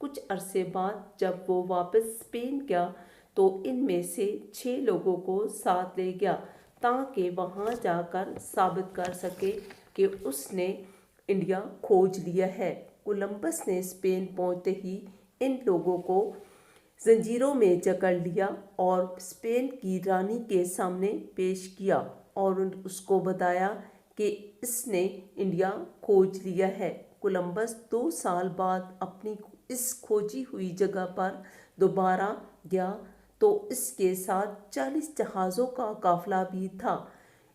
کچھ عرصے بعد جب وہ واپس اسپین گیا تو ان میں سے 6 لوگوں کو ساتھ لے گیا تاکہ وہاں جا کر ثابت کر سکے کہ اس نے انڈیا کھوج لیا ہے۔ کولمبس نے اسپین پہنچتے ہی ان لوگوں کو زنجیروں میں جکڑ لیا اور اسپین کی رانی کے سامنے پیش کیا اور اس کو بتایا کہ اس نے انڈیا کھوج لیا ہے۔ کولمبس 2 سال بعد اپنی اس کھوجی ہوئی جگہ پر دوبارہ گیا تو اس کے ساتھ 40 جہازوں کا قافلہ بھی تھا۔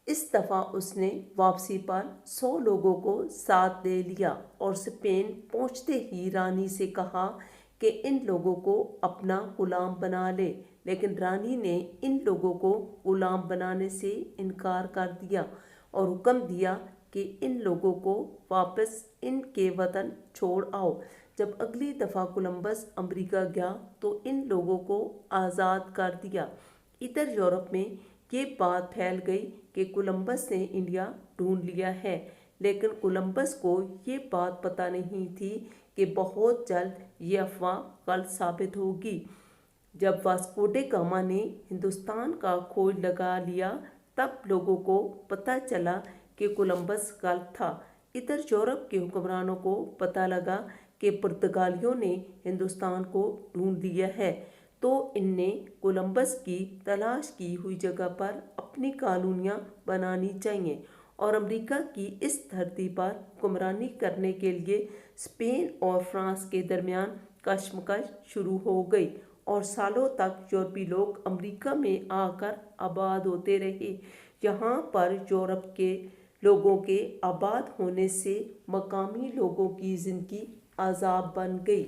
اس دفعہ اس نے واپسی پر 100 لوگوں کو ساتھ لے لیا اور اسپین پہنچتے ہی رانی سے کہا کہ ان لوگوں کو اپنا غلام بنا لے، لیکن رانی نے ان لوگوں کو غلام بنانے سے انکار کر دیا اور حکم دیا کہ ان لوگوں کو واپس ان کے وطن چھوڑ آؤ۔ جب اگلی دفعہ کولمبس امریکہ گیا تو ان لوگوں کو آزاد کر دیا۔ ادھر یورپ میں یہ بات پھیل گئی کہ کولمبس نے انڈیا ڈھونڈ لیا ہے، لیکن کولمبس کو یہ بات پتہ نہیں تھی کہ بہت جلد یہ افواہ غلط ثابت ہوگی۔ جب واسکو ڈے گاما نے ہندوستان کا کھوج لگا لیا تب لوگوں کو پتہ چلا کہ کولمبس غلط تھا۔ ادھر یورپ کے حکمرانوں کو پتہ لگا کہ پرتگالیوں نے ہندوستان کو ڈھونڈ لیا ہے، تو ان نے کولمبس کی تلاش کی ہوئی جگہ پر اپنی کالونیاں بنانی چاہیے اور امریکہ کی اس دھرتی پر حکمرانی کرنے کے لیے اسپین اور فرانس کے درمیان کشمکش شروع ہو گئی اور سالوں تک یورپی لوگ امریکہ میں آ کر آباد ہوتے رہے۔ یہاں پر یورپ کے لوگوں کے آباد ہونے سے مقامی لوگوں کی زندگی عذاب بن گئی۔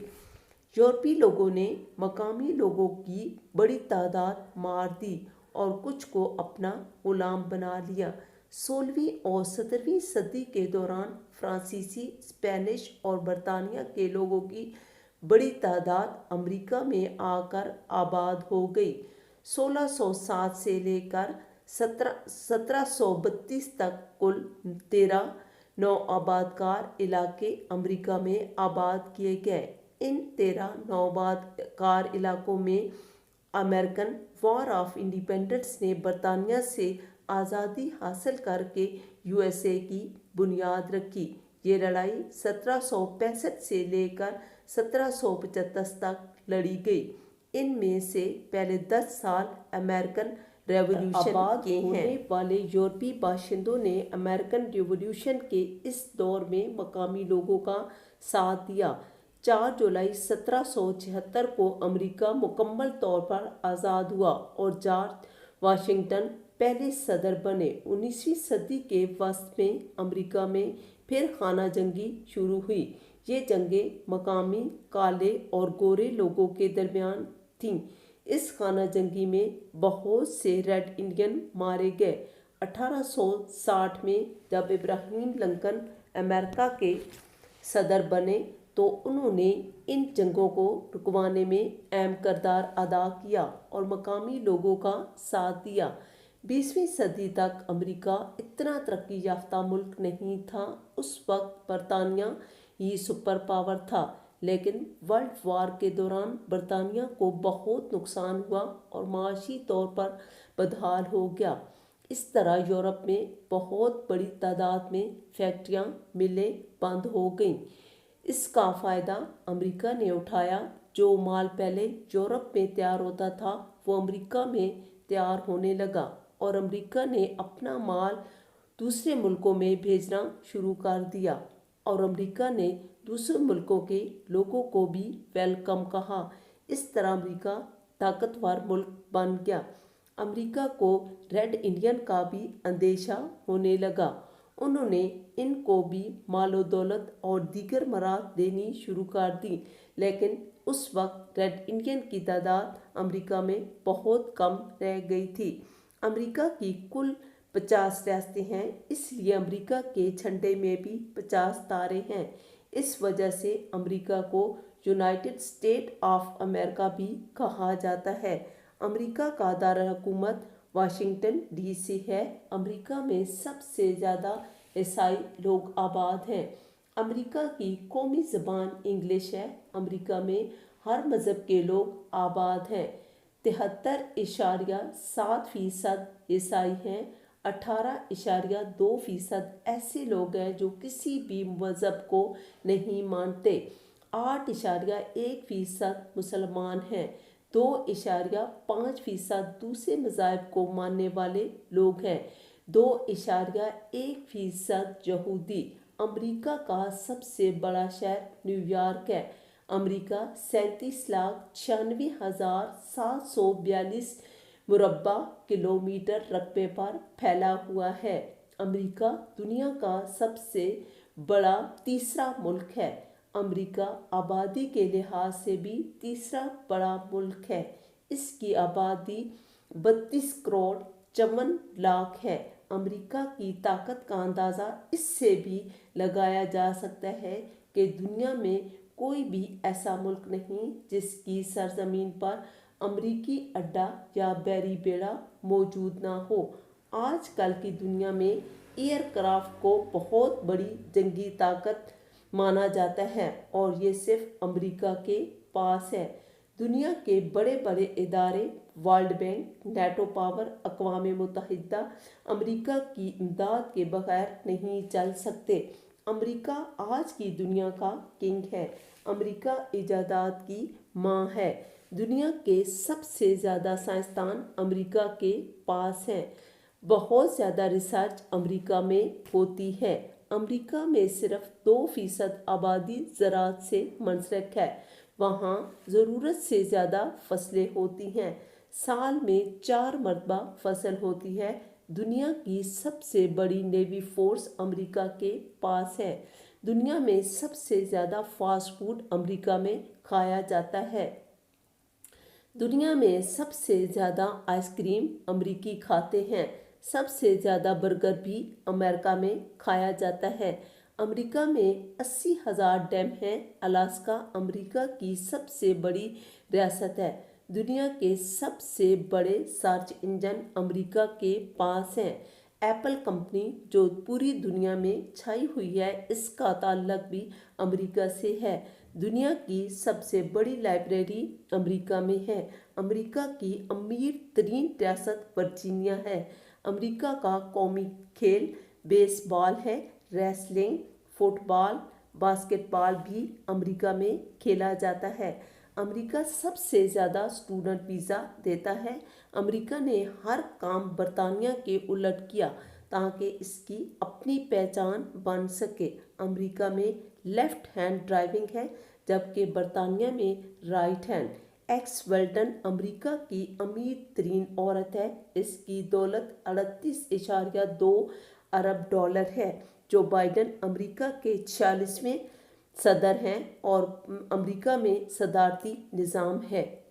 یورپی لوگوں نے مقامی لوگوں کی بڑی تعداد مار دی اور کچھ کو اپنا غلام بنا لیا۔ 16ویں اور 17ویں صدی کے دوران فرانسیسی، اسپینش اور برطانیہ کے لوگوں کی بڑی تعداد امریکہ میں آ کر آباد ہو گئی۔ 1607 سے لے کر 1732 تک کل 13 نوآباد کار علاقے امریکہ میں آباد کیے گئے۔ ان 13 نوآباد کار علاقوں میں امریکن وار آف انڈیپینڈنس نے برطانیہ سے آزادی حاصل کر کے USA کی بنیاد رکھی۔ یہ لڑائی 1765 سے لے کر 1775 تک لڑی گئی۔ ان میں سے پہلے 10 سال امریکن ریولیوشن کے ہونے والے یورپی باشندوں نے امریکن ریولیوشن کے اس دور میں مقامی لوگوں کا ساتھ دیا۔ 4 جولائی 1776 کو امریکہ مکمل طور پر آزاد ہوا اور جارج واشنگٹن پہلے صدر بنے۔ 19ویں صدی کے وسط میں امریکہ میں پھر خانہ جنگی شروع ہوئی۔ یہ جنگیں مقامی کالے اور گورے لوگوں کے درمیان تھیں۔ اس خانہ جنگی میں بہت سے ریڈ انڈین مارے گئے۔ 1860 میں جب ابراہیم لنکن امریکہ کے صدر بنے تو انہوں نے ان جنگوں کو رکوانے میں اہم کردار ادا کیا اور مقامی لوگوں کا ساتھ دیا۔ 20ویں صدی تک امریکہ اتنا ترقی یافتہ ملک نہیں تھا۔ اس وقت برطانیہ ہی سپر پاور تھا، لیکن ورلڈ وار کے دوران برطانیہ کو بہت نقصان ہوا اور معاشی طور پر بدحال ہو گیا۔ اس طرح یورپ میں بہت بڑی تعداد میں فیکٹریاں، ملیں بند ہو گئیں۔ اس کا فائدہ امریکہ نے اٹھایا۔ جو مال پہلے یورپ میں تیار ہوتا تھا وہ امریکہ میں تیار ہونے لگا اور امریکہ نے اپنا مال دوسرے ملکوں میں بھیجنا شروع کر دیا اور امریکہ نے دوسرے ملکوں کے لوگوں کو بھی ویلکم کہا۔ اس طرح امریکہ طاقتور ملک بن گیا۔ امریکہ کو ریڈ انڈین کا بھی اندیشہ ہونے لگا۔ انہوں نے ان کو بھی مال و دولت اور دیگر مراد دینی شروع کر دی، لیکن اس وقت ریڈ انڈین کی تعداد امریکہ میں بہت کم رہ گئی تھی۔ امریکہ کی کل 50 ریاستیں ہیں، اس لیے امریکہ کے جھنڈے میں بھی 50 تارے ہیں۔ اس وجہ سے امریکہ کو یونائیٹڈ اسٹیٹ آف امریکہ بھی کہا جاتا ہے۔ امریکہ کا دارالحکومت واشنگٹن DC ہے۔ امریکہ میں سب سے زیادہ عیسائی لوگ آباد ہیں۔ امریکہ کی قومی زبان انگلش ہے۔ امریکہ میں ہر مذہب کے لوگ آباد ہیں۔ 73.7% عیسائی ہیں۔ 18.2% ایسے لوگ ہیں جو کسی بھی مذہب کو نہیں مانتے۔ 8.1% مسلمان ہیں۔ 2.5% دوسرے مذاہب کو ماننے والے لوگ ہیں۔ 2.1% یہودی۔ امریکہ کا سب سے بڑا شہر نیو یارک ہے۔ امریکہ 37,96,742 مربع کلومیٹر رقبے پر پھیلا ہوا ہے۔ امریکہ دنیا کا سب سے بڑا تیسرا ملک ہے۔ امریکہ آبادی کے لحاظ سے بھی تیسرا بڑا ملک ہے۔ اس کی آبادی 32.54 کروڑ ہے۔ امریکہ کی طاقت کا اندازہ اس سے بھی لگایا جا سکتا ہے کہ دنیا میں کوئی بھی ایسا ملک نہیں جس کی سرزمین پر امریکی اڈا یا بحری بیڑا موجود نہ ہو۔ آج کل کی دنیا میں ایئر کرافٹ کو بہت بڑی جنگی طاقت مانا جاتا ہے اور یہ صرف امریکہ کے پاس ہے۔ دنیا کے بڑے بڑے ادارے، ورلڈ بینک، نیٹو پاور، اقوام متحدہ امریکہ کی امداد کے بغیر نہیں چل سکتے۔ امریکہ آج کی دنیا کا کنگ ہے۔ امریکہ ایجادات کی ماں ہے۔ دنیا کے سب سے زیادہ سائنسدان امریکہ کے پاس ہیں۔ بہت زیادہ ریسرچ امریکہ میں ہوتی ہے۔ امریکہ میں صرف 2% آبادی زراعت سے منسلک ہے۔ وہاں ضرورت سے زیادہ فصلیں ہوتی ہیں۔ سال میں 4 مرتبہ فصل ہوتی ہے۔ دنیا کی سب سے بڑی نیوی فورس امریکہ کے پاس ہے۔ دنیا میں سب سے زیادہ فاسٹ فوڈ امریکہ میں کھایا جاتا ہے۔ دنیا میں سب سے زیادہ آئس کریم امریکی کھاتے ہیں۔ سب سے زیادہ برگر بھی امریکہ میں کھایا جاتا ہے۔ امریکہ میں 80,000 ڈیم ہیں۔ الاسکا امریکہ کی سب سے بڑی ریاست ہے۔ دنیا کے سب سے بڑے سرچ انجن امریکہ کے پاس ہیں۔ ایپل کمپنی جو پوری دنیا میں چھائی ہوئی ہے، اس کا تعلق بھی امریکہ سے ہے۔ دنیا کی سب سے بڑی لائبریری امریکہ میں ہے۔ امریکہ کی امیر ترین ریاست ورجینیا ہے۔ امریکہ کا قومی کھیل بیس بال ہے۔ ریسلنگ، فٹ بال، باسکٹ بال بھی امریکہ میں کھیلا جاتا ہے۔ امریکہ سب سے زیادہ اسٹوڈنٹ ویزا دیتا ہے۔ امریکہ نے ہر کام برطانیہ کے الٹ کیا تاکہ اس کی اپنی پہچان بن سکے۔ امریکہ میں لیفٹ ہینڈ ڈرائیونگ ہے جبکہ برطانیہ میں رائٹ ہینڈ۔ ایکس ویلٹن امریکہ کی امیر ترین عورت ہے۔ اس کی دولت 38.2 ارب ڈالر ہے۔ جو بائیڈن امریکہ کے 46ویں صدر ہیں اور امریکہ میں صدارتی نظام ہے۔